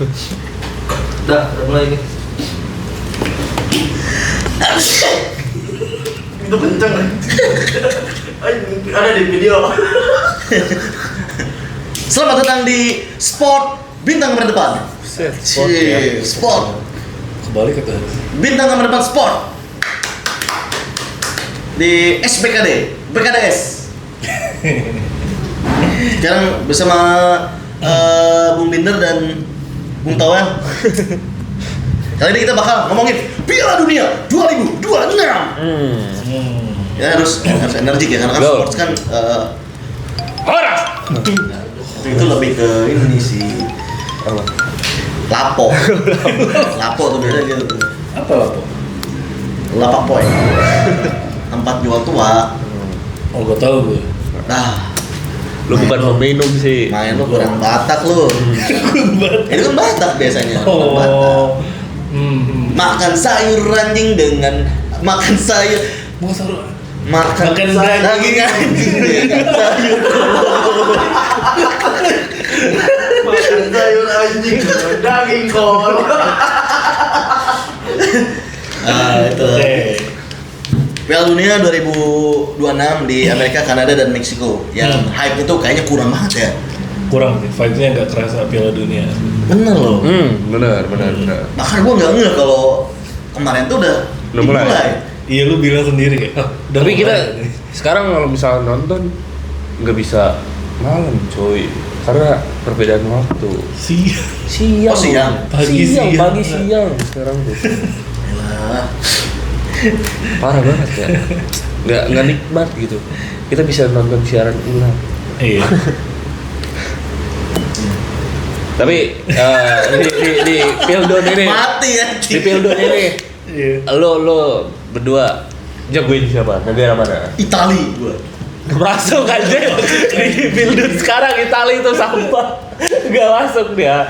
Udah mulai nih. Itu kenceng. Ada di video. Selamat datang di Sport Bintang Kamar Depan. Sport. Kebalik kata. Bintang Kamar Depan Sport. Di SBKD, BKDS. Sekarang bersama Bung Binder dan Bung Tawel. Kali ini kita bakal ngomongin Piala Dunia 2026. Ya harus energik ya, karena kan sports kan itu lebih ke ini sih. Apa? Lapo tuh biasanya gitu. Apa lapo? Lapak poin. Tempat jual tua. Oh, gua tahu gue. Nah, Lu bukan peminum sih. main lu kurang Batak lu. Itu kan Batak biasanya. Orang Batak. Oh. Makan sayur anjing dengan makan sayur. Bukan sayur. Makan Makan daging anjing dengan sayur. Makan sayur anjing, daging kol. Itu. Piala Dunia 2026 di Amerika, Kanada, dan Meksiko. Yang hype itu kayaknya kurang banget ya. Kurang sih, vibe-nya nggak kerasa Piala Dunia. Bener loh. Benar. Bahkan gua nggak ngeh kalau kemarin tuh udah mulai. Iya, lu bilang sendiri kayak. Tapi kita sekarang kalau misalnya nonton nggak bisa malam, coy. Karena perbedaan waktu. Siang. Oh, siang. Pagi siang sekarang tuh. Yalah. Parah banget ya. Nggak nikmat gitu. Kita bisa nonton siaran ulang. Iya. Tapi di Pildon ini, Mati ya. di Pildon ini, Iya. lo berdua jagoin siapa? Negara mana? Itali gua. Gak masuk aja di Pildon sekarang. Italia itu sampah. Gak masuk dia.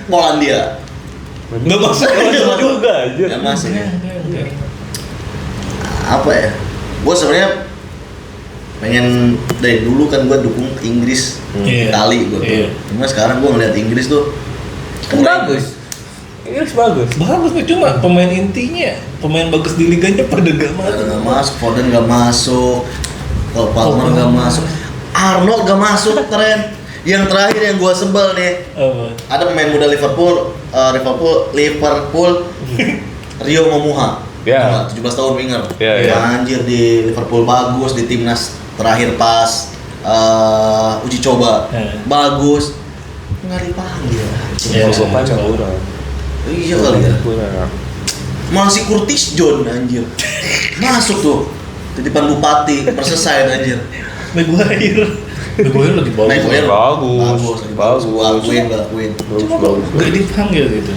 Polandia. Nggak masuk juga aja. Nggak masuk ya. Apa ya? Gua sebenarnya pengen dari dulu kan gua dukung Inggris, Iya. Itali gua tuh. Iya. Cuma sekarang gua ngeliat Inggris tuh Bagus. Inggris bagus. Bagus nih, cuma pemain intinya, pemain bagus di liganya pada nggak masuk. Nggak masuk, Foden nggak masuk, Cole Palmer nggak masuk, Arnold nggak masuk, keren. Yang terakhir yang gua sebel nih, Apa? ada pemain muda Liverpool, Rio Momuha. Ya. 17 tahun winger. Ya. Anjir di Liverpool bagus, di timnas terakhir pas uji coba bagus. Nggak dipanggil. Ya, Gua panjang kurang. Iya kali ya. Kurang. Masih Curtis John anjir. Masuk tuh. Titipan bupati, persesain anjir. Maguire lagi bagus. Maguire Bagus. bagus. Gua akuin. Bagus. Nggak dipanggil gitu.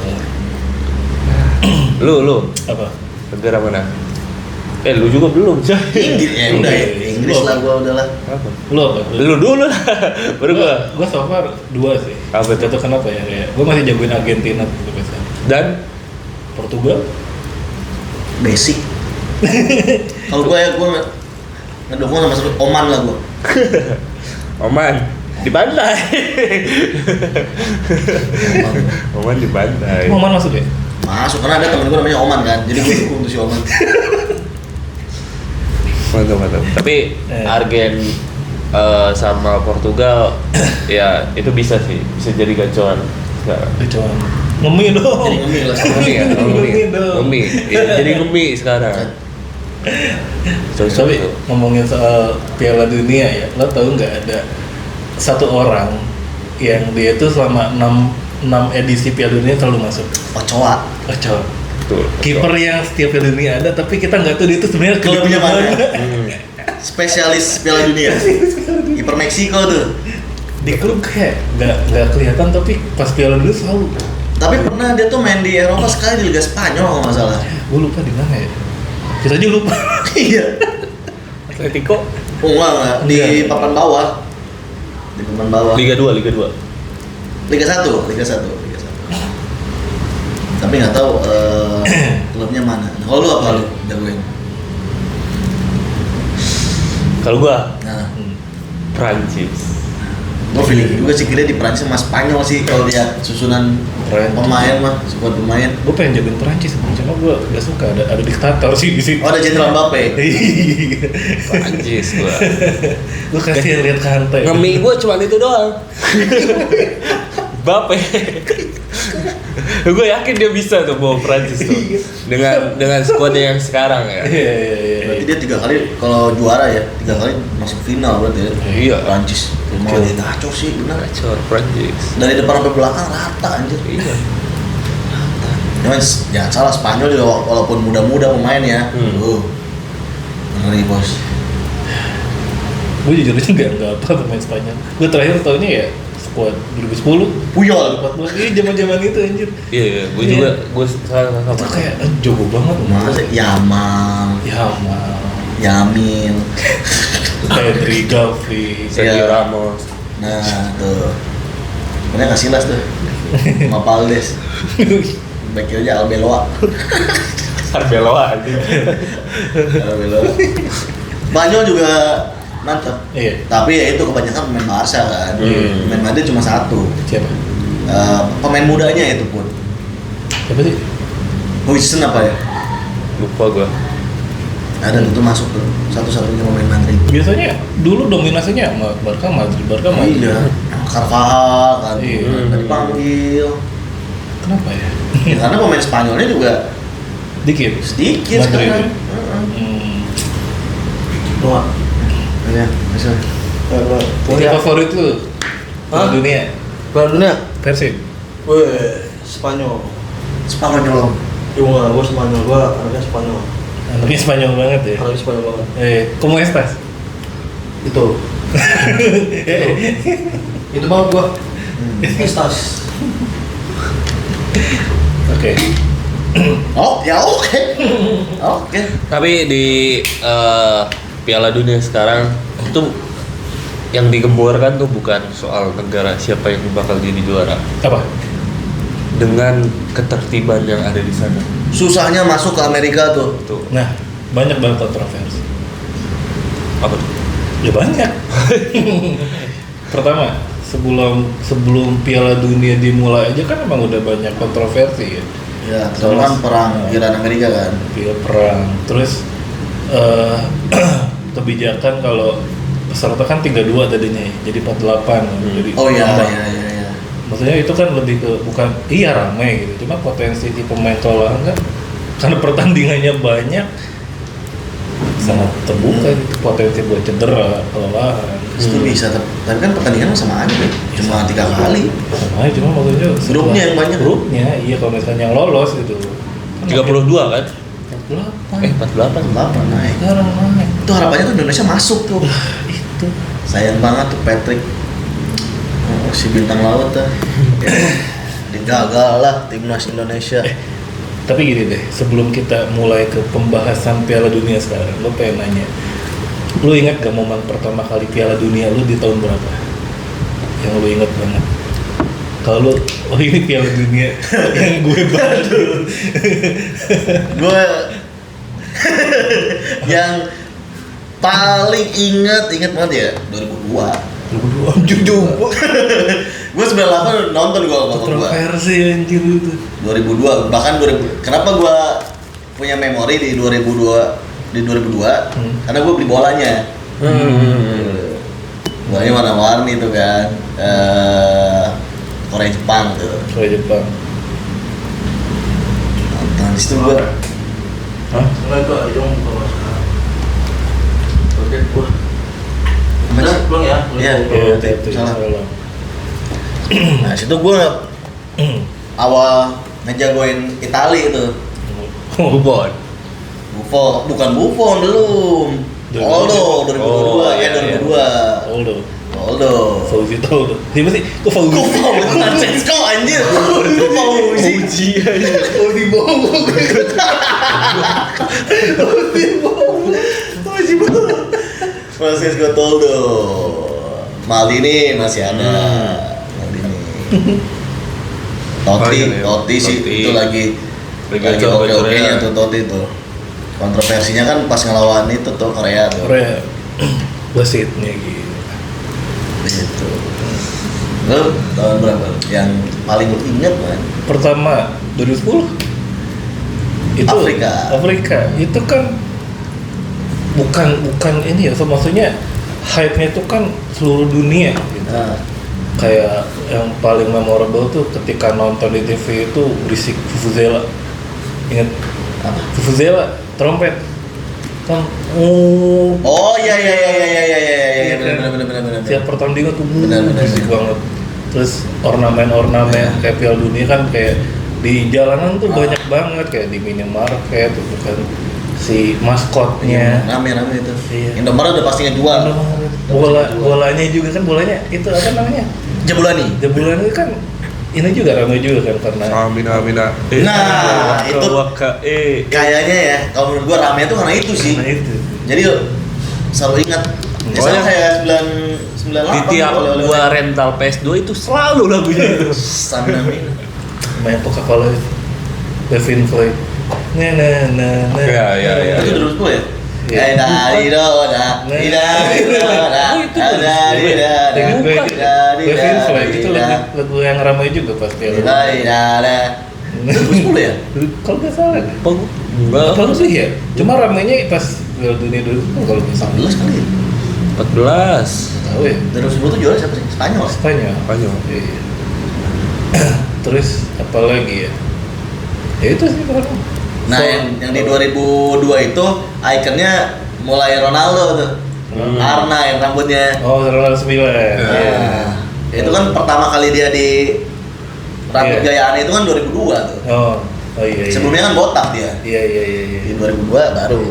Lu Apa? negara mana? Lu juga belum. Inggris ya udah ya. Inggris lah gua udahlah. Apa? Lu apa? Lu dulu lah. Baru gua. Gua so far 2 sih. Apa Gak tau kenapa ya, kayak gua masih jagoin Argentina gitu biasanya. Dan Portugal? Basic. Kalau gua ngedukung sama Oman lah gua. Oman di pantai. Oman di pantai. Oman masuk ya? Masuk karena ada temen gua namanya Oman kan. Jadi gua dukung tuh si Oman. Mantap. Tapi Argen sama Portugal ya itu bisa jadi gacor sekarang. Kecuali ngemi dong. Jadi ngemi lah. Ngemi dong. Ngemi. Ya, jadi ngemi sekarang. Tapi ngomongin soal Piala Dunia ya, lo tau nggak ada satu orang yang dia tuh selama 6 edisi Piala Dunia selalu masuk. Ochoa. Ochoa. Betul. Kiper yang setiap Piala Dunia ada, tapi kita nggak tahu dia itu sebenarnya Klubnya mana? Hmm. Spesialis Piala Dunia. Kiper Meksiko tuh. Di klub kayak nggak kelihatan, tapi pas Piala Dunia selalu. Tapi pernah dia tuh main di Eropa sekali di Liga Spanyol kalau nggak salah. Gue lupa di mana ya. Kita aja lupa. Iya. Atletico Oh enggak, di Enggak. papan bawah. Di papan bawah. Liga 2. Liga 1. Tapi nggak tahu klubnya mana. Nah, kalau lu apa lu jagoin? Kalau gua Nah, Prancis. Gue feeling juga sih kira di Prancis sama Spanyol sih kalau lihat susunan Prancis. pemain mah, skuad pemain. Gue pengen jagoin Perancis, cuma gue gak suka ada diktator sih di situ. Oh, ada Jenderal Mbappe. Prancis gua. Gue kasih lihat Kante. Ngemi gua cuma itu doang. Mbappe. Gue yakin dia bisa tuh bawa Prancis tuh dengan skuad yang sekarang ya. Iya. Berarti dia 3 kali kalau juara ya, 3 kali masuk final berarti ya. Iya. Prancis. Mau dia kacau sih, benar. Kacau Prancis. Dari depan sampai belakang rata anjir. Iya. Cuman jangan salah, Spanyol juga walaupun muda-muda pemain ya. Ngeri bos. Gue jujur aja nggak apa pemain Spanyol. Gue terakhir tahunnya ya skuad 2010, Puyol. 2014. Iya zaman itu anjir. Iya, gue juga sama. Itu kayak jago banget. Masa Yamal, Yamin. Pedri, Gavi. Sergio Iya. Ramos. Nah, tuh. Bener Casillas tuh. Sama Valdes. Back aja Arbeloa. Arbeloa anjing. Arbeloa. Spanyol juga mantap. Iya. Tapi ya itu kebanyakan pemain Barca kan. Pemain Madrid cuma 1. Siapa? Pemain mudanya itu pun. Siapa sih? Huijsen apa ya? Lupa gua. Ada tuh masuk tuh. Satu-satunya pemain Madrid. Biasanya dulu dominasinya sama Barca Madrid. Iya. Carvajal kan. Iya. Nggak dipanggil. Kenapa ya? Ya, karena pemain Spanyolnya juga Dikit. sedikit Madrid sekarang. Wah. Iya, bisa. Posisi favorit lu? Piala dunia. Piala dunia. Persib. Weh, Spanyol. Spanyol. Iya, gue Spanyol, gue anaknya Spanyol. Anaknya Spanyol banget ya. Anaknya Spanyol banget. ¿Cómo estás? Itu. Itu banget gue. Estas. Oke. Oh, ya oke. Oke. Tapi di Piala Dunia sekarang itu yang digemborkan tuh bukan soal negara siapa yang bakal jadi juara, Apa? dengan ketertiban yang ada di sana. Susahnya masuk ke Amerika tuh. Tuh. Nah, banyak banget kontroversi. Apa tuh? Ya banyak. Pertama, sebelum Piala Dunia dimulai aja kan emang udah banyak kontroversi ya. Ya, terutama kan perang Iran Amerika kan. Perang. Terus kebijakan kalau peserta kan 32 tadinya ya, jadi 48. Jadi Oh iya, tambah. iya. Maksudnya itu kan lebih ke bukan ramai gitu, cuma potensi di pemain kelelahan kan karena pertandingannya banyak sangat terbuka gitu, potensi buat cedera, kelelahan. Itu bisa, tapi kan pertandingan sama aja deh. Cuma 3 kali. Sama aja, cuma maksudnya Grupnya yang banyak. Grupnya, iya kalau misalnya yang lolos gitu. 32 kan? 48. 48. 8 naik. Sekarang naik. Itu harapannya tuh Indonesia masuk tuh. Itu. Sayang banget tuh Patrick. Oh, si bintang laut tuh. Digagal lah timnas Indonesia. Tapi gini deh, sebelum kita mulai ke pembahasan Piala Dunia sekarang, lo pengen nanya, lo ingat gak momen pertama kali Piala Dunia lo di tahun berapa? Yang lo ingat banget? Kalau lo, oh ini Piala Dunia yang gue bantu. Gue yang paling inget banget ya 2002. Jujur, Gue 98 nonton gue sama gue. kontroversi anjir itu. 2002 bahkan 2000. Kenapa gue punya memori di 2002 karena gue beli bolanya. Bolanya warna-warni tuh kan. Korea Jepang tuh. Korea Jepang. Nonton di situ gue. Hah? Enggak itu Ayong bukan sekarang. Oke, gue. Masih. Udah, pulang ya. Iya. Itu Salah. salah. Nah situ gue awal ngejagoin Itali itu. Buffon. Buffon, bukan Buffon belum. Oldo 2022 ya 2002. Oldo. Fauzi Toldo. Siapa sih? Kok Fauzi? Kok Fauzi Francesco anjir. Kok Fauzi? Fauzi Bowo. Fauzi Bowo. Francesco Toldo. Maldini masih ada. Maldini. Totti sih Totti. itu lagi Coba-coba oke-nya tuh Totti tuh. Kontroversinya kan pas ngelawan itu tuh Korea tuh. Korea. Wasitnya gitu. Gitu. Lu tahun berapa? Yang paling lu inget kan? Pertama 2010 itu Afrika itu kan bukan ini ya, maksudnya hype-nya itu kan seluruh dunia gitu. Nah, Kayak yang paling memorable tuh ketika nonton di TV itu berisik vuvuzela. Ingat apa? vuvuzela, trompet. Kan Oh iya benar. tiap pertandingan tuh Benar. berisik banget. Terus ornamen kayak Piala Dunia kan kayak di jalanan tuh banyak banget, kayak di minimarket itu kan si maskotnya. Rame itu. Iya. Indomaret udah pasti ngejual. Bolanya juga kan, bolanya itu apa namanya? Jebulani. Jabulan itu kan ini juga ramai juga kan karena Amina. Nah, itu kayaknya ya, kalau menurut gua rame itu karena itu sih. karena itu. Jadi selalu ingat. Ya Oh, sama ya. kayak 98 Di tiap oleh-oleh. gua rental PS2 itu selalu lagunya itu. Stamina. Main Coca-Cola itu Levin Floyd. Nah. Ya. Itu 2010 ya? Iya. Levin Floyd itu lagu yang ramai juga pasti. 2010 ya? Kalau nggak salah. Enggak. Kalau sih ya, cuma ramainya pas Piala Dunia dulu kalau nggak salah. 14 kali ya? 14. Tahu ya? 2010 tuh juara siapa sih? Spanyol. Spanyol. Spanyol. Iya. Terus apa lagi ya? Ya itu sih kalau. Nah, yang di 2002 itu ikonnya mulai Ronaldo tuh. Arna yang rambutnya. Oh, Ronaldo 9. Nah, itu kan pertama kali dia di rambut Iya. gayaan itu kan 2002 tuh. Oh iya. Sebelumnya kan botak dia. Iya. Di 2002 baru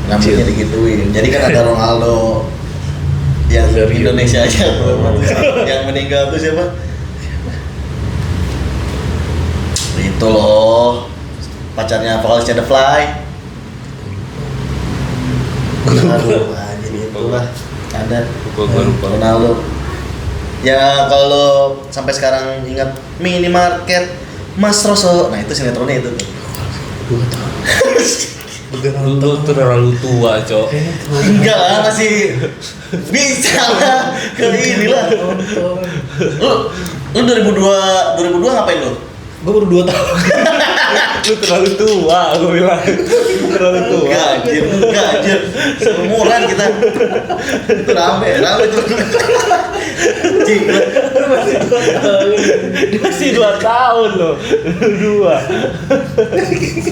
rambutnya digituin. Jadi kan ada Ronaldo yang Dari Indonesia aja tuh. Yang meninggal tuh siapa? Itu loh, pacarnya vokalisnya The Fly. Aduh, anjir itulah ada Gua lupa. Ronaldo. Ya kalau sampai sekarang ingat minimarket Mas Roso, nah itu sinetronnya itu. Gue tahu. Udah Lu nonton. tuh terlalu tua, Cok. Enggak lah, masih bisa lah ke inilah. Lu 2002 ngapain lu? Gue baru 2 tahun. Lu terlalu tua, gua bilang. Lu terlalu tua. Enggak anjir. Seumuran kita. Itu rame tuh. Gila. Dia masih 2 tahun loh. 2.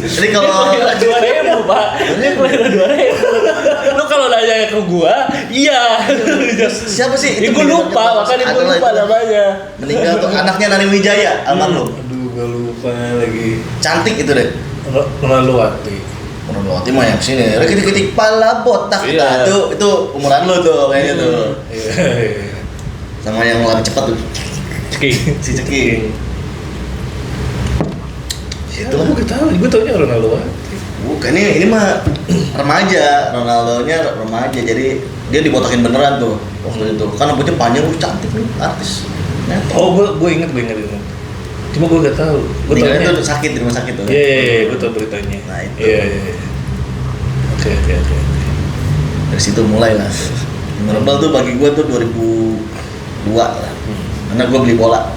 Jadi Dia kalau kelahiran 2000, Pak. Dia kelahiran 2000. Lu kalau nanya ke gua, iya. siapa sih? Ya, gua lupa, makanya gua lupa namanya. Meninggal tuh anaknya Nani Wijaya, almarhum. Aduh, gue lupa lagi. Cantik itu deh. Ronaldo Wati. Ronaldo mah yang sini, ketik-ketik pala botak. Iya. Nah, itu umuran lu tuh kayaknya tuh. Iya. Sama yang lari cepat tuh, Ceki. si Ceking. Itu gue gak tahu. Gue taunya Ronaldo Wati. Bukan, ini mah remaja, Ronaldo-nya remaja. Jadi dia dibotakin beneran tuh waktu itu. Kan rambutnya panjang, cantik nih artis. Nah, Oh, gue inget. Cuma gue gak tahu. Gue meninggalnya taunya. tuh sakit di rumah sakit tuh. Iya, gue tau beritanya. Nah, itu. Iya. Oke. Dari situ mulai lah. Memorable tuh bagi gue tuh 2002 lah. Karena gue beli bola.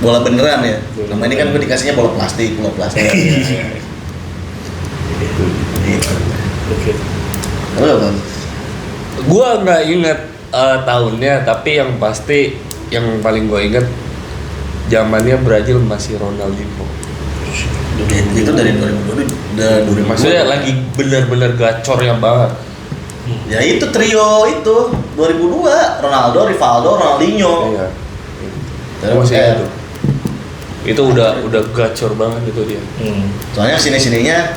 Bola beneran ya. Nama ini kan gue dikasihnya bola plastik. Gitu. Oke. Lo apa? Gua nggak inget tahunnya, tapi yang pasti yang paling gua inget zamannya Brazil masih Ronaldinho. Itu dari 2002 udah 2002. Maksudnya lagi bener-bener gacornya banget. Ya itu trio itu 2002 Ronaldo, Rivaldo, Ronaldinho. Iya. Terus Masih kayak- itu. Itu udah gacor banget itu dia. Soalnya sininya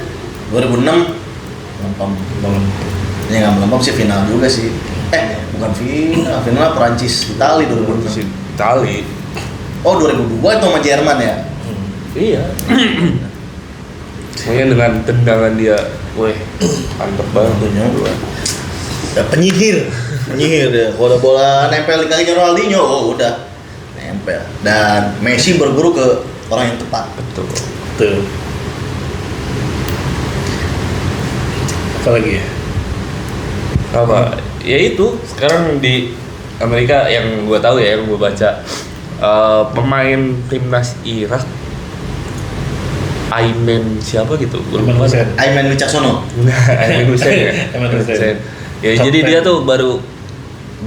2006 melempem. Ya nggak melempem sih, final juga sih. Bukan final Perancis Itali 2006. Si Itali. Oh 2002 itu sama Jerman ya. Iya. Makanya dengan tendangan dia, weh, mantep banget. Ya, penyihir ya. Kalau ada bola nempel di kakinya Ronaldinho, oh udah nempel. Dan Messi berguru ke orang yang tepat. Betul. Tuh. Apa lagi ya? Apa? Ya itu sekarang di Amerika yang gue tahu ya, yang gue baca pemain timnas Irak Aiman siapa gitu, gue Aiman lupa. Hussein. Aiman Wicaksono. Aiman Hussein ya. Aiman Hussein. Ya Top jadi 10. dia tuh baru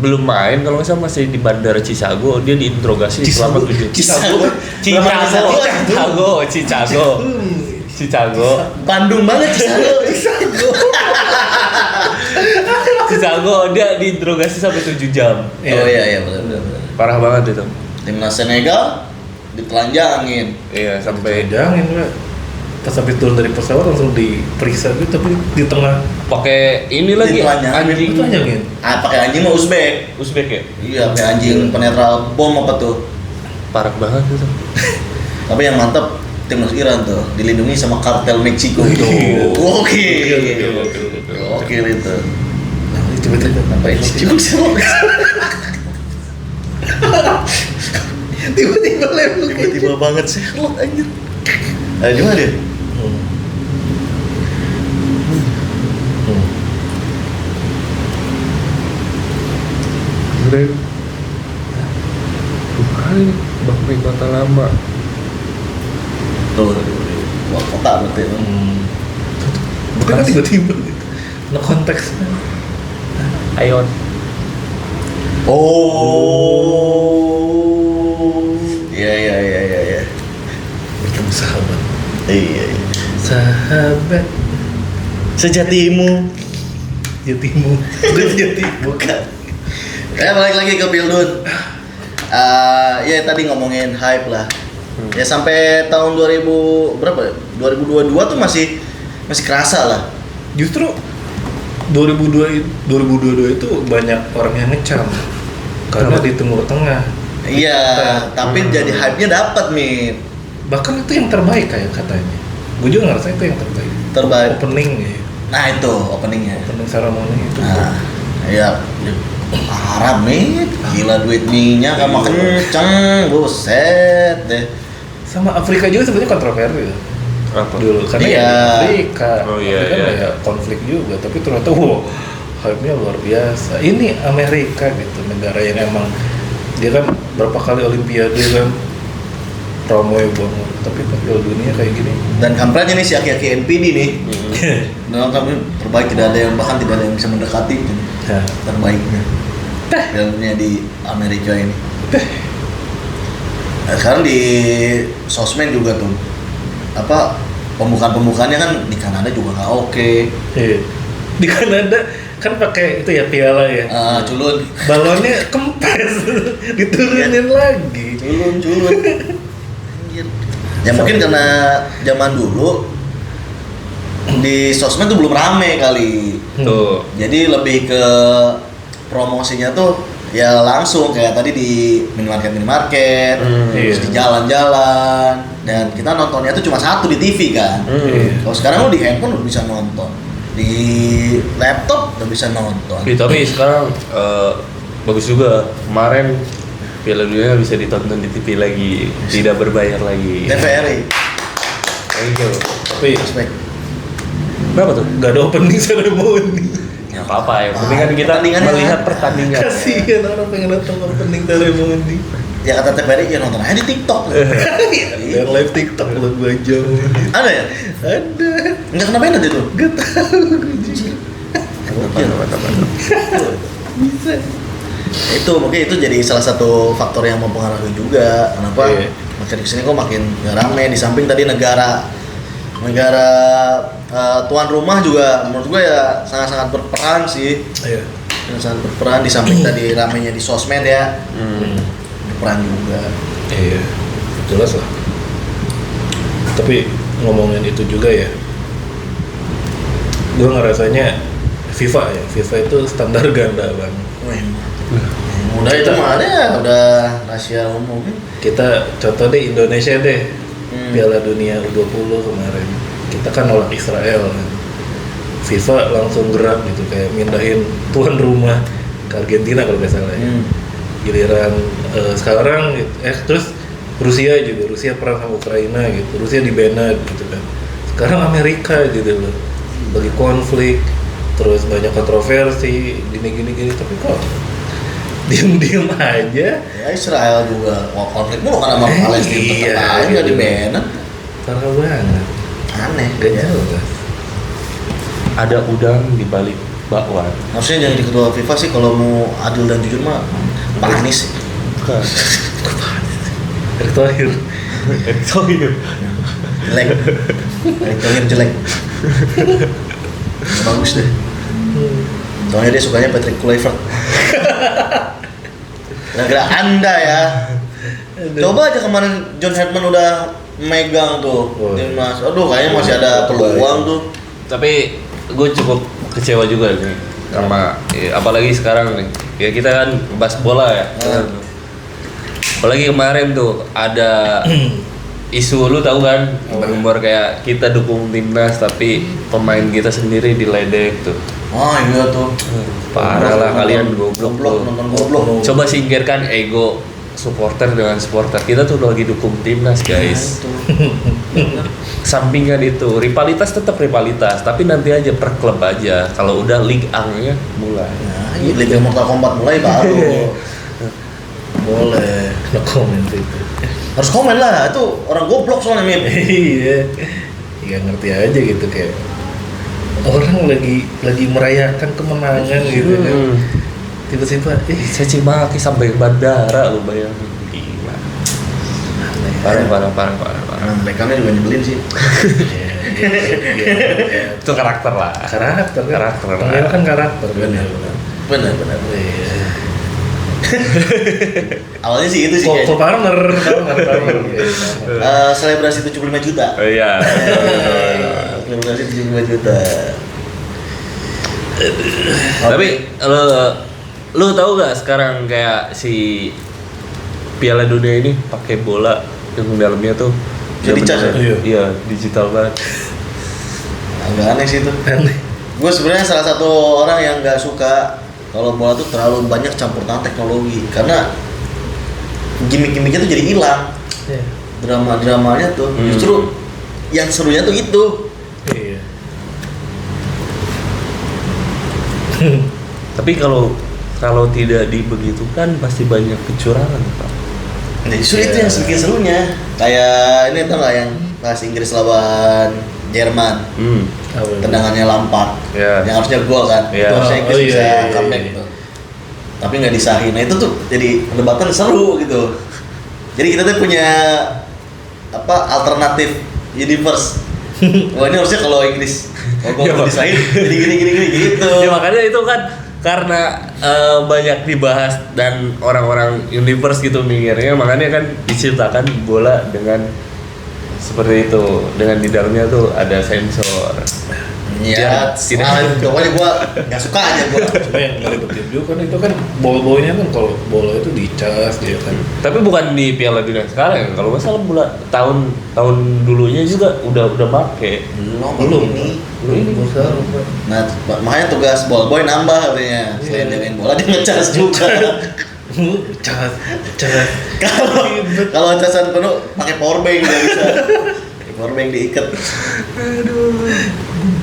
belum main kalau nggak salah, masih di bandara Chicago, dia diinterogasi selama 7 Chicago. Bandung banget Chicago. Chicago dia diinterogasi sampai 7 jam. Oh iya benar. Parah banget itu. Timnas Senegal ditelanjangin. Iya, sampai Jangan lah. Pas habis turun dari pesawat langsung diperiksa gitu, tapi di tengah pakai ini lagi Ditelanjangin. anjing. itu aja gitu. Pakai anjing mah Uzbek. Uzbek ya? Iya, pakai anjing penetral bom apa tuh. Parah banget itu. Tapi yang mantap timnas Iran tuh dilindungi sama kartel Meksiko. Iya. Oke. Betul. Oke itu. Nah, tiba-tiba Apa ya? tiba-tiba level Tiba-tiba banget Sherlock anjir. Gimana dia? Keren. Bukan Bakmi Kota Lama. Tuh. Wah, kota berarti. Bukan tiba-tiba gitu. No konteks. Ayon. Oh. Iya. Bertemu sahabat. Iya. Sahabat Sejatimu. jatimu. Bukan sejati. Bukan. Balik lagi ke Pildun. Ya tadi ngomongin hype lah. Ya sampai tahun 2000 berapa? 2022 tuh masih kerasa lah. Justru 2022 itu banyak orang yang ngecam karena di Timur Tengah. Iya, tapi jadi hype-nya dapat nih. Bahkan itu yang terbaik kayak katanya. Gue juga ngerasa itu yang terbaik. Terbaik. Opening ya. Nah itu openingnya. Opening ceremony itu. Nah, ya Arab nih, gila duit mie-nya sama kenceng, buset deh. Sama Afrika juga sebenarnya kontroversi Apa? dulu karena Iya. ya Afrika. Oh, iya, Afrika iya. ya konflik juga, tapi ternyata hype-nya luar biasa. Ini Amerika gitu, negara yang emang dia kan berapa kali Olimpiade kan ramai banget, tapi pas Piala Dunia kayak gini. Dan kampretnya nih si aki-aki NPD nih. Nah, kami terbaik, tidak ada yang bahkan tidak ada yang bisa mendekati Ya. terbaiknya. Filmnya di Amerika ini. Nah, sekarang di sosmed juga tuh apa pembukaan-pembukaannya kan di Kanada juga nggak oke. Iya. Di Kanada kan pakai itu ya piala ya. Culun, Balonnya kempes, diturunin lagi. culun. Anjir. Ya mungkin karena zaman dulu di sosmed tuh belum rame kali. Tuh. Jadi lebih ke promosinya tuh ya langsung kayak tadi di minimarket, Iya. terus di jalan-jalan, dan kita nontonnya tuh cuma satu di TV kan. Iya. Kalau sekarang lu di handphone udah bisa nonton, di laptop udah bisa nonton. Tapi sekarang bagus juga. Kemarin Piala Dunia bisa ditonton di TV lagi, tidak berbayar lagi. TVRI, Thank you. Tapi respect. Kenapa tuh? nggak ada opening ceremony. Ya apa-apa ya. Penting kan kita Pertandingannya melihat ada. pertandingan. Kasihan orang pengen nonton opening ceremony. Ya kata TVRI ya nonton aja di TikTok. Biar live TikTok buat 2 jam. Ada ya? Ada. Nggak kena banned itu? Gak tahu. Bisa. Itu mungkin itu jadi salah satu faktor yang mempengaruhi juga kenapa Iya. makin kesini kok makin nggak rame. Di samping tadi negara tuan rumah juga menurut gue ya sangat berperan sih. Iya. Sangat berperan di samping tadi ramenya di sosmed ya, berperan juga. Iya. Jelas lah. Tapi ngomongin itu juga ya, gue ngerasanya FIFA itu standar ganda bang. Wih, udah itu mah ada, udah rahasia umum. Kita contoh deh Indonesia deh, Piala Dunia U20 kemarin, kita kan nolak Israel kan. FIFA langsung gerak gitu kayak mindahin tuan rumah ke Argentina kalau nggak salah ya. Giliran sekarang terus Rusia perang sama Ukraina gitu, Rusia dibanned gitu kan. Sekarang Amerika gitu loh, bagi konflik, terus banyak kontroversi, gini, tapi kok diem aja. Ya Israel juga konflik mulu kan sama Palestina, Iya, tetap aja nggak iya. di-ban. Parah banget. Aneh. Gak jelas. Ada udang di balik bakwan. Maksudnya yang di ketua FIFA sih kalau mau adil dan jujur mah Pak Anies sih. Bukan. Erick Thohir. Soalnya Jelek. Erick Thohir jelek. Bagus deh. Soalnya dia sukanya Patrick Kluivert. Gara-gara Anda ya. Coba aja kemarin John Hedman udah megang tuh Oh. timnas. Aduh kayaknya masih ada peluang tuh. tapi gue cukup kecewa juga nih sama apalagi sekarang nih ya kita kan bahas bola ya. Apalagi kemarin tuh ada isu, lu tahu kan, rumor kayak kita dukung timnas tapi pemain kita sendiri diledek tuh. Oh iya tuh. Parah lah kalian goblok tuh. Nonton goblok. Coba singkirkan ego supporter dengan supporter. Kita tuh lagi dukung timnas, guys. Sampingkan itu, rivalitas tetap rivalitas, tapi nanti aja per klub aja. Kalau udah Ligue 1-nya mulai. Nah, ini Liga Mortal Kombat mulai baru. Boleh. No comment itu. Harus komen lah, itu orang goblok soalnya Mim. Iya. Ya ngerti aja gitu kayak orang lagi merayakan kemenangan gitu kan. Tiba-tiba Caci maki sampai bandara lu bayangin. Gila. Parah. Bekamnya juga nyebelin sih. Iya. Itu karakter lah. Karakter kan. Karakter lah. Panggil kan karakter. Benar. Iya. Awalnya sih itu sih Kok kayaknya. partner. Selebrasi 75 juta. Oh iya. Selebrasi 75 juta. Tapi lu tahu gak sekarang kayak si Piala Dunia ini pakai bola yang dalamnya tuh Bisa dicas ya? Iya, digital banget. Agak aneh sih itu. Aneh. Gue sebenarnya salah satu orang yang nggak suka kalau bola tuh terlalu banyak campur tangan teknologi karena gimmick-gimmicknya tuh jadi hilang. Iya. Drama-dramanya tuh justru yang serunya tuh itu. Iya. Tapi kalau tidak dibegitukan pasti banyak kecurangan, Pak. Nah, justru itu yang bikin serunya. Kayak ini tau nggak yang pas Inggris lawan Jerman, tendangannya Lampard, Iya. yang harusnya gol kan, Iya. harusnya Inggris Oh, iya, bisa iya, comeback iya. gitu. Tapi nggak disahin. Nah itu tuh jadi perdebatan seru gitu. Jadi kita tuh punya apa alternatif universe. Wah ini harusnya kalau Inggris, kalau Iya, gol Pak. disahin jadi gini gitu. Ya makanya itu kan karena banyak dibahas dan orang-orang universe gitu mikirnya, makanya kan diciptakan bola dengan seperti itu, dengan di dalamnya tuh ada sensor. Ya, Tidak. pokoknya gua nggak suka aja gua. Cuma yang ngeribetin juga kan itu kan bola-bolanya kan kalau bola itu dicas dia kan. Tapi bukan di Piala Dunia sekarang. Kalau nggak salah tahun dulunya juga udah make. Belum ini. Nah, makanya tugas ballboy nambah katanya. Selain jagain bola dia ngecas juga. Cas. Kalau casan penuh pakai power bank nggak bisa. Pakai power bank diikat.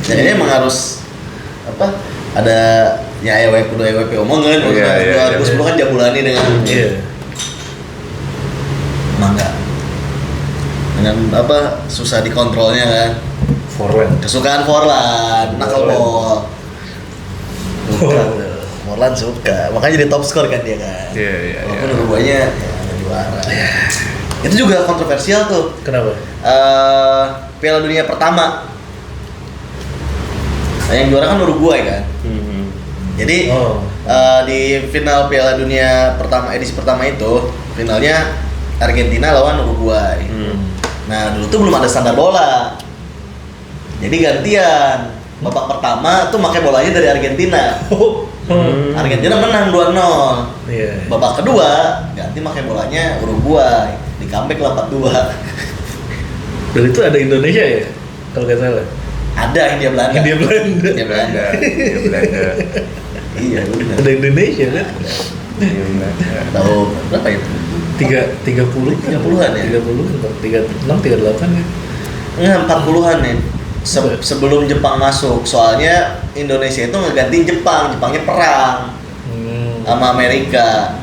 Jadi emang harus apa? Ada ya EWP omongan. Iya, 2010 kan Jabulani dengan Iya. mangga. Dengan apa? Susah dikontrolnya kan. Forward. Kesukaan Forlan, nakal bol. Suka tuh. Forlan suka, makanya jadi top skor kan dia kan. Iya. Walaupun Uruguaynya ya ada juara. Itu juga kontroversial tuh. Kenapa? Piala Dunia pertama. Nah, yang juara kan Uruguay kan. Jadi di final Piala Dunia pertama edisi pertama itu finalnya Argentina lawan Uruguay. Nah dulu tuh belum ada standar bola. Jadi gantian. Babak pertama tuh pakai bolanya dari Argentina. Argentina menang 2-0. Iya. Babak kedua ganti pakai bolanya Uruguay. Di comeback lah 4-2. Dan itu ada Indonesia ya? Kalau nggak salah. Ada Hindia Belanda. Hindia Belanda. Hindia Belanda. Iya benar. Ada Indonesia kan? Tahu berapa itu? 30-an ya? 30-an ya? 36, 38 kan? Enggak, 40-an nih. Sebelum Jepang masuk. Soalnya Indonesia itu ngegantiin Jepang. Jepangnya perang. sama Amerika.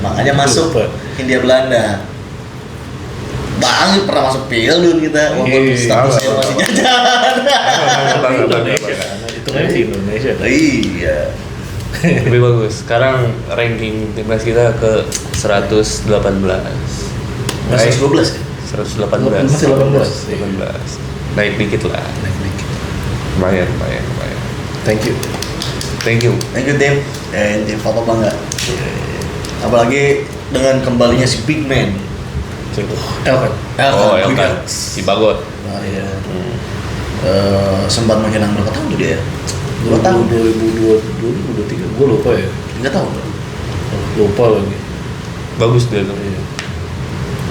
Makanya masuk Lupa. Hindia Belanda. Bang pernah masuk Piala Dunia kita, walaupun Iya, statusnya masih jajan. Indonesia. Itu kan di Indonesia. Iya. Lebih bagus. Sekarang ranking timnas kita ke 118. Masih 12 kan? 118. Masih 18. 18. Naik dikit lah. Naik dikit. Lumayan. Thank you. Thank you Tim. Tim Papa bangga. Apalagi dengan kembalinya si Big Man. Elkan. Oh, Elkan. Si Bagot. Nah, iya. Sempat menghilang berapa tahun tuh dia? 2 tahun. 2023. Gue lupa ya. 3 tahun. Lupa lagi. Bagus dia tuh.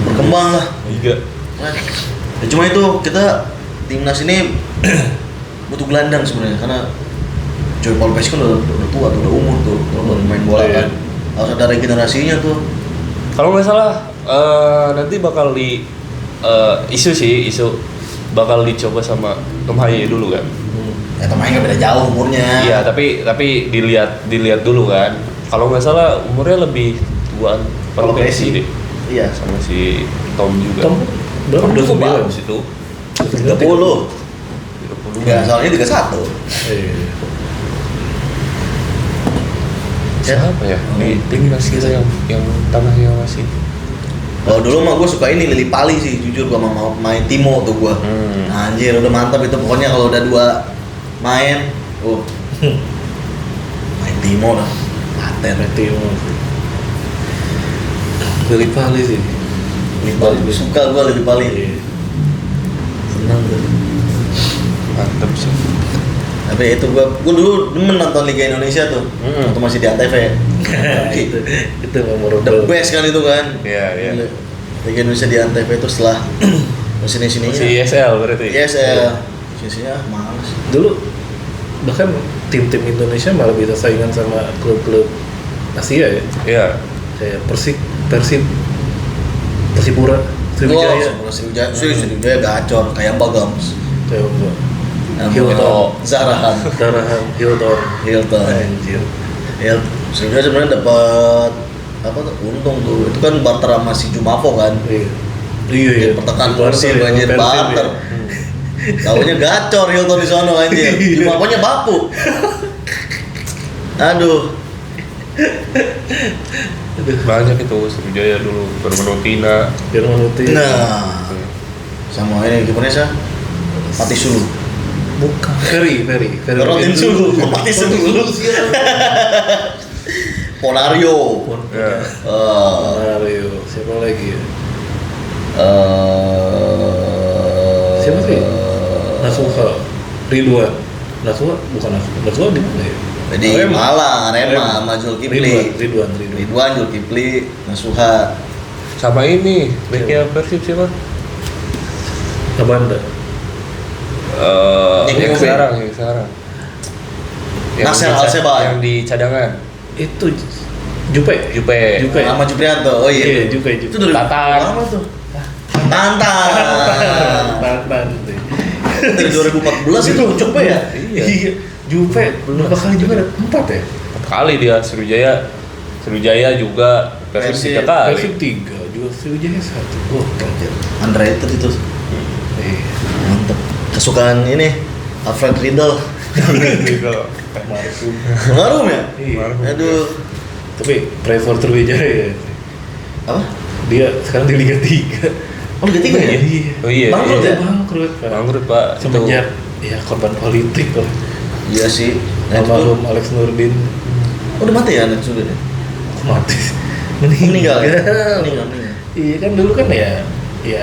Berkembang lah. 3. Nah, ya cuma itu kita timnas ini butuh gelandang sebenarnya karena Joy Paul Pesci kan udah tua tuh, udah umur tuh kalau main bola Iya. kan. Harus ada regenerasinya tuh. Kalau nggak salah nanti bakal isu bakal dicoba sama Tom Haye dulu kan. Ya temannya nggak beda jauh umurnya. Iya, tapi dilihat dulu kan. Kalau nggak salah umurnya lebih tuaan Kalau Pesci deh. Iya. Sama si Tom juga. Tom berapa? Tom juga 29? bagus itu. 30. 30. Enggak, soalnya 31. Iya. Siapa ya? Di timnas kita yang tengahnya masih. Kalau dulu mah gue suka ini Lili Pali sih, jujur gue mau main Timo tuh gue. Anjir udah mantap itu pokoknya kalau udah 2 main, main Timo lah, paten. Timo. Lili Pali sih. Lili Pali, suka gue Lili Pali. Iya. Senang gue. Mantap sih. Tapi itu gue dulu demen nonton Liga Indonesia tuh, waktu masih di Antv. Itu The memorable. best kan itu kan. Iya. Liga Indonesia di Antv itu setelah sini-sininya. Si ESL berarti. ESL. Sini-sininya males. Dulu bahkan tim-tim Indonesia malah bisa saingan sama klub-klub Asia ya. Iya. Kayak Persipura, Sriwijaya. Sriwijaya gacor kayak Bagams. Kayak apa? Hilton, Zarahan, Darahan, Hilton. Anjir. Sriwijaya sebenarnya dapat apa tuh untung tuh. Itu kan barter sama si Jumafo kan. Iya. Pertekan Barter kursi ya, anjir Persib barter. ya. Taunya gacor Hilton di sono anjir. Jumafonya baku. Aduh. Banyak itu Sriwijaya dulu, Bermenutina. Jermanuti. Nah, sama ini gimana sih? Pati Sulu. Bukan. Ferry. Rotin Sulu, Pati Sulu. Ponario. Ya. Mario. Siapa lagi ya? Siapa sih? Nasuha. Ridwan. Nasuha bukan Nasuha. Nasuha di mana ya? Jadi Malang, Arema sama Zulkifli. Ridwan. Zulkifli, Nasuha. Sama ini, backnya Persib siapa? Kabanda. Yang Sekarang. Nasel di Alseba. yang di cadangan. Itu Jupe. Jupe. Sama Juprianto. Oh iya. Jupe. Itu dari Tatan. lama tuh. Tantan. Dari 2014 itu coba ya? Iya. Jupe berapa kali juga? 4 ya? 4 kali dia Sriwijaya juga Persib 3 kali. Persib 3, juga Sriwijaya 1. Oh, Underrated itu. iya. Mantep. Kesukaan ini Alfred Riedel. Marhum. Ngarum ya? Iya. Aduh. Tapi pray for Sriwijaya. Apa? Dia sekarang di Liga 3. Oh, Liga 3 ya? Iya. Oh iya. Bangkrut iya. ya? Bangkrut, Pak. Bangkrut, Pak. Semenjak ya korban politik lah. Iya sih. Nah, itu tuh. Almarhum Alex Nurdin Oh, udah mati ya anak sudah ya? mati. Meninggal ya? Meninggal. Iya kan dulu kan ya.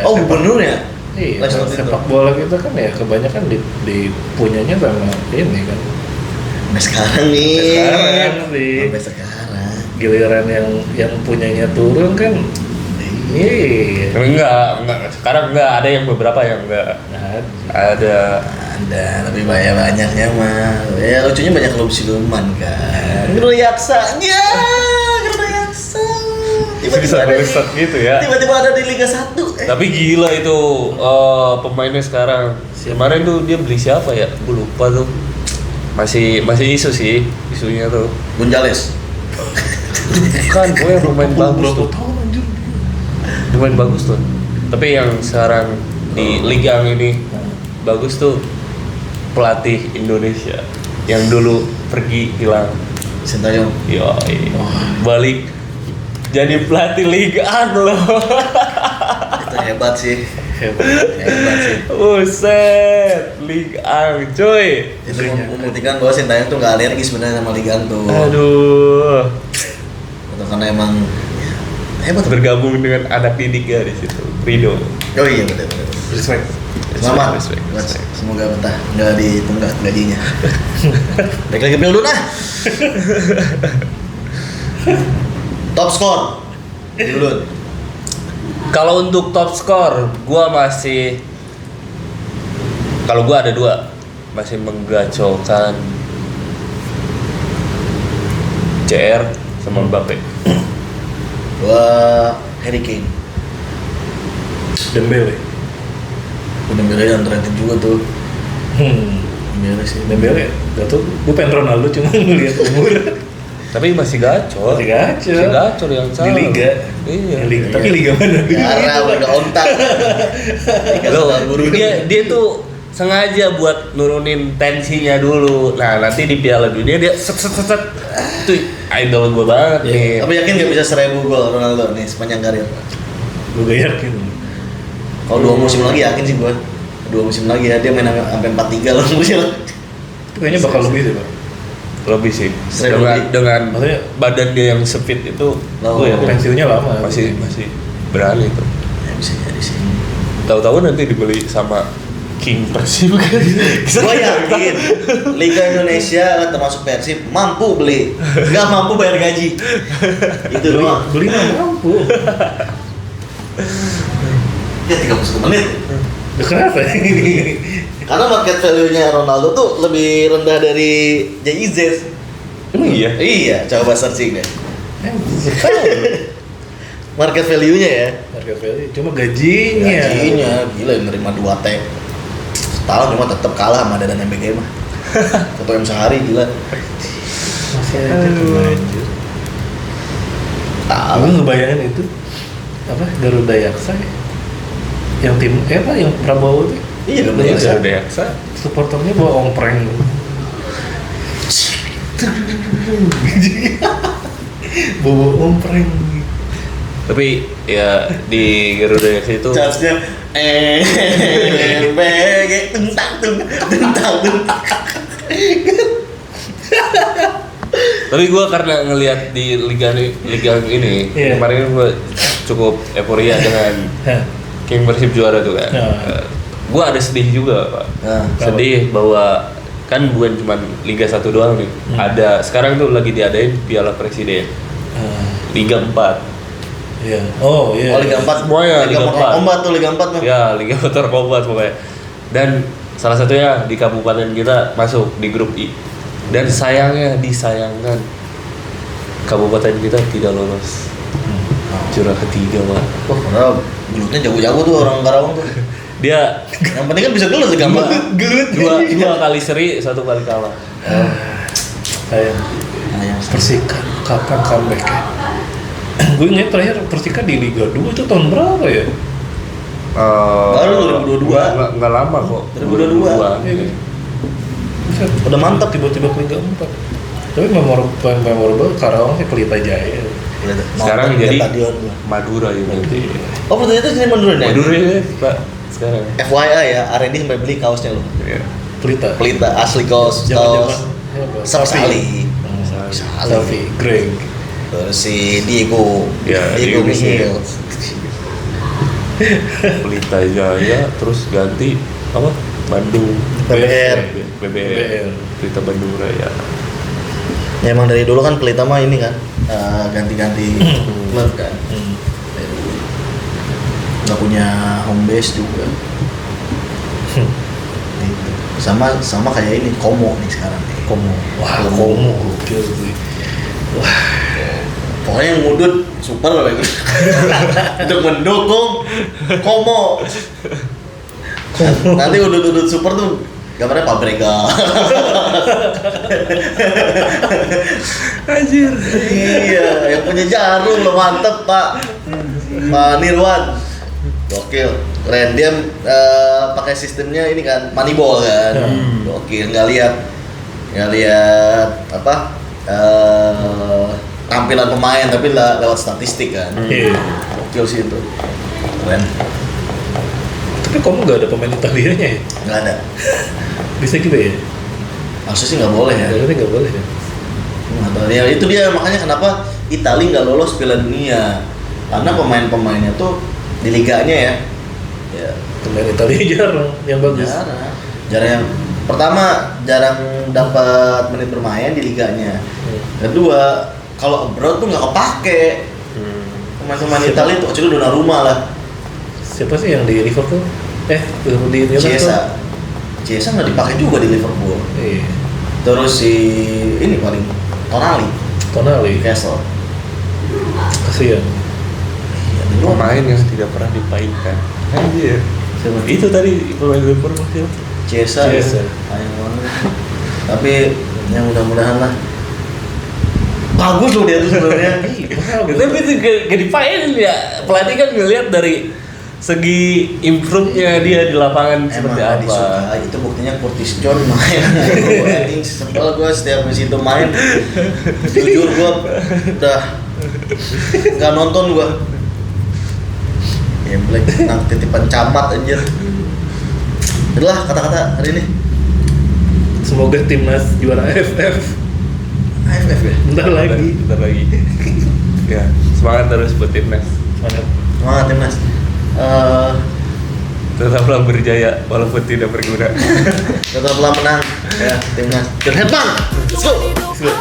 Oh, gubernur ya? Iya, Alex Nurdin sepak tuh. bola kita kan ya kebanyakan di punyanya sama ini kan. Sampai sekarang nih. Sekarang sih. Sampai sekarang. Giliran yang punyanya turun kan. Iya. Enggak. Sekarang enggak, ada yang beberapa yang enggak. Ada. Ada, tapi banyaknya mah. Ya lucunya banyak klub siluman kan. Gerudo Yaksa. Ya, Gerudo Yaksa. Tiba-tiba ada gitu ya. Tiba-tiba ada di Liga 1. Tapi gila itu pemainnya sekarang. Kemarin tuh dia beli siapa ya? Gue lupa tuh. masih isu sih isunya tuh. Gonzales. Kan pokoknya pemain bagus tuh. Tahun anjir. Pemain bagus tuh. Tapi yang sekarang di Liga ini bagus tuh pelatih Indonesia yang dulu pergi hilang. Sintayong. Yoi. Balik jadi pelatih Liga loh. Itu hebat sih. Hebat. Hebat sih. Buset, Liga coy. Itu membuktikan bahwa Sintayong tuh nggak alergi sebenarnya sama Liga tuh. Aduh. Itu karena emang hebat. Bergabung dengan anak didiknya di situ. Rido. Oh iya betul. Respect. Selamat. Respect. Semoga betah nggak ditunggak gajinya. Baik lagi Bildun ah. Top score. Bildun. Kalau untuk top skor, gua masih kalau gua ada dua masih menggacaukan CR sama Mbappe. Gua Harry Kane. Dembele. Udah milih underrated juga tuh. Dembele sih. Dembele. Gak tau. Gue pengen Ronaldo cuma ngeliat umur. Tapi masih gacor. Masih gacor. Masih gacor yang Di salah. Liga. Iya. Liga. Tapi Liga mana? Karena udah ontak. Loh, dia tuh sengaja buat nurunin tensinya dulu. Nah, nanti di Piala Dunia dia set. Itu idol gue banget Iya. nih. Tapi yakin gak bisa 1000 gol Ronaldo nih sepanjang karir? Gue gak yakin. Kalau 2 musim lagi yakin sih gua. 2 musim lagi ya dia main sampai 4-3 loh musim. Itu kayaknya bakal lebih sih, Bang. Lebih sih. Sering lebih. Dengan Maksudnya badan dia yang sefit itu, Oh, gue ya pensiunnya lama. masih berani tuh. Ya bisa jadi sih. Tahu-tahu nanti dibeli sama King Persib kan. Gua yakin Liga Indonesia kan termasuk Persib mampu beli, nggak mampu bayar gaji. Itu doang. Beli nggak mampu. Ya 31 menit. Udah kenapa? Karena market value-nya Ronaldo tuh lebih rendah dari JIZ. Emang iya? Iya, coba searching deh. Market value-nya ya. Harga value. Cuma gajinya. Gajinya gila nerima 2 T. Setahun cuma tetap kalah sama Dadan MBG mah. 1 M sehari gila. Masih aja terlanjur. Aku Tahu. ngebayangin itu apa Garuda Yaksa ya? Yang tim apa yang Prabowo tuh Iya, Iya, Yaksa. udah yaksa. supporternya bawa ompreng. Bawa ompreng. Tapi ya di Garuda Yaksa itu Charge-nya MBG tentang. Tapi gue karena ngelihat di liga ini Iya. kemarin gue cukup euforia dengan King Persib juara tuh kan. Gue ada sedih juga Pak. Nah, Sedih bahwa kan bukan cuma Liga 1 doang nih. Ada sekarang tuh lagi diadain Piala Presiden Liga 4. Iya. Oh iya. oh Liga 4 Semuanya Liga 4. Kombat tuh Liga 4 mah. Ya Liga Motor Kombat pokoknya. Dan salah satunya di kabupaten kita masuk di grup I. Dan disayangkan kabupaten kita tidak lolos juara ketiga Pak. Wah, padahal gelutnya jago-jago tuh orang Karawang tuh. Dia Yang penting kan bisa gelut sih gampang. Gelut. dua kali seri, 1 kali kalah. Sayang. Nah, yang Persika kapan comeback ya? Gue inget terakhir Persika di Liga 2 itu tahun berapa ya? Baru 2022. Nggak lama kok. 2022. Iya. Buset, Udah mantap. tiba-tiba ke Liga 4. Tapi memorable Karawang sih Pelita Jaya. Sekarang Nonton jadi di stadion gua. Madura United. Oh, betul itu sini Madura nih. Madura ya, Pak. Sekarang. FYI ya, R&D sampai beli kaosnya loh. Iya. Pelita. Pelita asli kaos. Zaman-zaman Sapsali. Safi, Greg. Terus si Diego. Ya, Diego Diego Miguel. Pelita Jaya terus ganti apa? Bandung BBR. BBR. Pelita Bandung Raya. Ya emang dari dulu kan Pelita mah ini kan ganti-ganti klub kan. Nggak punya home base juga. Gitu. Sama kayak ini Komo nih sekarang nih. Komo. Wah, Komo gokil sih. Pokoknya yang ngudut super lah gitu. Untuk mendukung Komo. Nanti udut-udut super tuh Gambarnya Fabregas. Anjir. Iya, yang punya jarum lo mantep Pak. Pak Nirwan. Gokil. Keren dia pakai sistemnya ini kan Moneyball kan. Gokil, nggak lihat apa tampilan pemain tapi lewat statistik kan. Iya. Gokil sih itu. Keren. Tapi kamu nggak ada pemain Italianya ya? Nggak ada. Bisa gitu ya? Maksudnya sih nggak boleh ya. Berarti nggak boleh ya? Nggak tahu. Ya itu dia makanya kenapa Italia nggak lolos Piala Dunia. Karena pemain-pemainnya tuh di liganya ya. Ya. Pemain Italia jarang yang bagus. Jarang. Pertama jarang dapat menit bermain di liganya. Kedua kalau abroad tuh nggak kepake. Pemain-pemain Siapa? Italia tuh kecuali Donnarumma lah. Siapa sih yang di Liverpool? Di Chiesa nggak dipakai juga di Liverpool. Iya. Terus si ini paling Tonali Castle. Kasihan. Iya, Pemain yang tidak pernah dipainkan. Anjir. Siapa? Itu tadi pemain Liverpool siapa? Chiesa. Chiesa. Sayang banget. Tapi ya mudah-mudahan lah. Bagus loh dia tuh sebenarnya. Tapi itu gak dipainin ya. Pelatih kan ngeliat dari segi improve-nya dia di lapangan seperti Emang apa. disuka. Itu buktinya Curtis Jones main. Anjing sebel gue setiap di situ main. Jujur gue udah nggak nonton gue. Gameplay tentang titipan camat anjir. Itulah kata-kata hari ini. Semoga timnas juara AFF. AFF ya. Bentar lagi. Bentar lagi. Ya, semangat terus buat timnas. Semangat. Semangat timnas. Tetaplah berjaya walaupun tidak berguna. Tetaplah menang ya timnas. Jangan hebat. Let's go. Let's go.